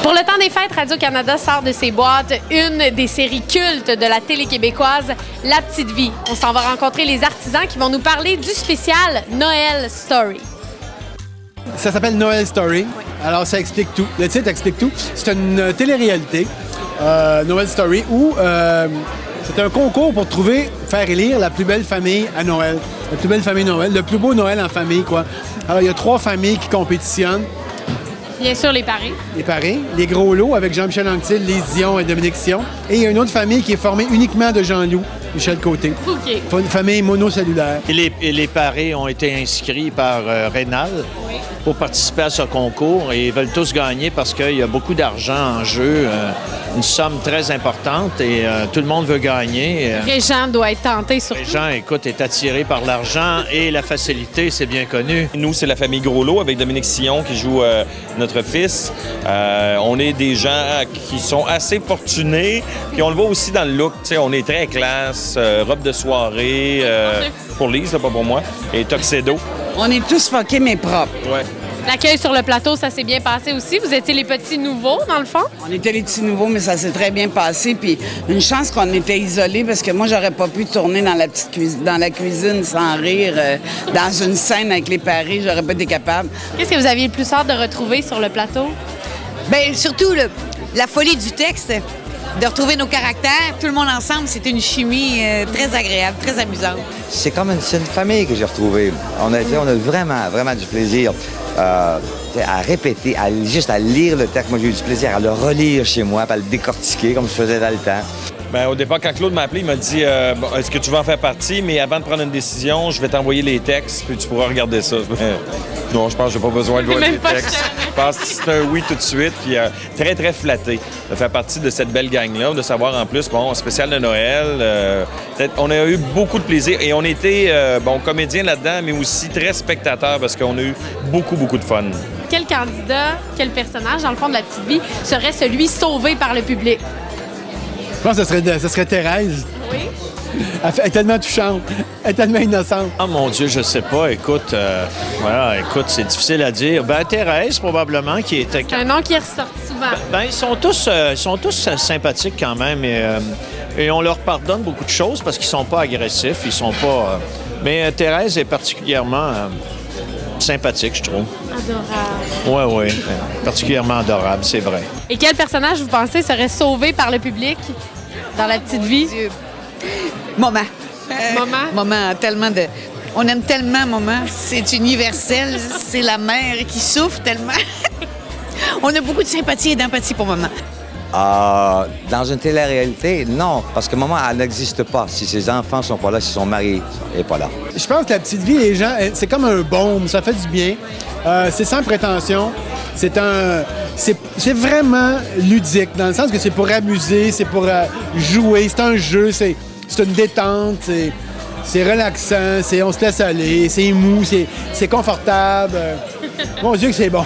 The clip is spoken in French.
Pour le temps des fêtes, Radio-Canada sort de ses boîtes une des séries cultes de la télé québécoise, La Petite Vie. On s'en va rencontrer les artisans qui vont nous parler du spécial Noël Story. Ça s'appelle Noël Story. Oui. Alors, ça explique tout. Le titre explique tout. C'est une télé-réalité, Noël Story, où c'est un concours pour faire élire la plus belle famille à Noël. La plus belle famille Noël, le plus beau Noël en famille, quoi. Alors, il y a 3 familles qui compétitionnent. Bien sûr, les paris. Les paris. Les gros lots avec Jean-Michel Anctil, Lise Dion et Dominique Sion. Et il y a une autre famille qui est formée uniquement de Jean-Loup, Michel Côté. OK. Une famille monocellulaire. Et les paris ont été inscrits par Rénal pour participer à ce concours et ils veulent tous gagner parce qu'il y a beaucoup d'argent en jeu, une somme très importante et tout le monde veut gagner. Régent doit être tenté surtout. Régent, écoute, est attiré par l'argent et la facilité, c'est bien connu. Nous, c'est la famille Groslot avec Dominique Sion qui joue notre fils. On est des gens qui sont assez fortunés, puis on le voit aussi dans le look. T'sais, on est très classe, robe de soirée, pour Lise, là, pas pour moi, et tuxedo. On est tous fuckés, mais propres. Ouais. L'accueil sur le plateau, ça s'est bien passé aussi. Vous étiez les petits nouveaux, dans le fond? On était les petits nouveaux, mais ça s'est très bien passé. Puis une chance qu'on était isolés, parce que moi, j'aurais pas pu tourner dans la cuisine sans rire, dans une scène avec les paris, j'aurais pas été capable. Qu'est-ce que vous aviez le plus hâte de retrouver sur le plateau? Bien, surtout la folie du texte, de retrouver nos caractères, tout le monde ensemble, c'était une chimie très agréable, très amusante. C'est comme une famille que j'ai retrouvée. On a eu vraiment du plaisir à répéter, juste à lire le texte. Moi, j'ai eu du plaisir à le relire chez moi, à le décortiquer comme je faisais dans le temps. Bien, au départ, quand Claude m'a appelé, il m'a dit bon, est-ce que tu veux en faire partie? Mais avant de prendre une décision, je vais t'envoyer les textes, puis tu pourras regarder ça. Non, je pense que j'ai pas besoin de voir les textes. Je pense que c'est un oui tout de suite, puis très, très flatté de faire partie de cette belle gang-là, de savoir en plus, bon, spécial de Noël. On a eu beaucoup de plaisir et on était, comédiens là-dedans, mais aussi très spectateurs parce qu'on a eu beaucoup de fun. Quel candidat, quel personnage, dans le fond de La Petite Vie, serait celui sauvé par le public? Je pense que ce serait Thérèse. Oui. Elle est tellement touchante, elle est tellement innocente. Ah mon Dieu, je sais pas. Écoute, c'est difficile à dire. Ben Thérèse, probablement, qui était... C'est un nom qui ressort souvent. Ils sont tous sympathiques quand même et on leur pardonne beaucoup de choses parce qu'ils sont pas agressifs, ils sont pas... Mais Thérèse est particulièrement... sympathique, je trouve. Adorable. Oui, particulièrement adorable, c'est vrai. Et quel personnage, vous pensez, serait sauvé par le public dans La Petite Vie? Maman. Maman? Tellement de... On aime tellement Maman. C'est universel. C'est la mère qui souffre tellement. On a beaucoup de sympathie et d'empathie pour Maman. Dans une télé-réalité, non, parce que maman, elle n'existe pas. Si ses enfants sont pas là, si son mari n'est pas là. Je pense que La Petite Vie, les gens, c'est comme un baume, ça fait du bien. C'est sans prétention. C'est vraiment ludique, dans le sens que c'est pour amuser, c'est pour jouer, c'est un jeu, c'est une détente, c'est relaxant, on se laisse aller, c'est mou, c'est confortable. Mon Dieu que c'est bon!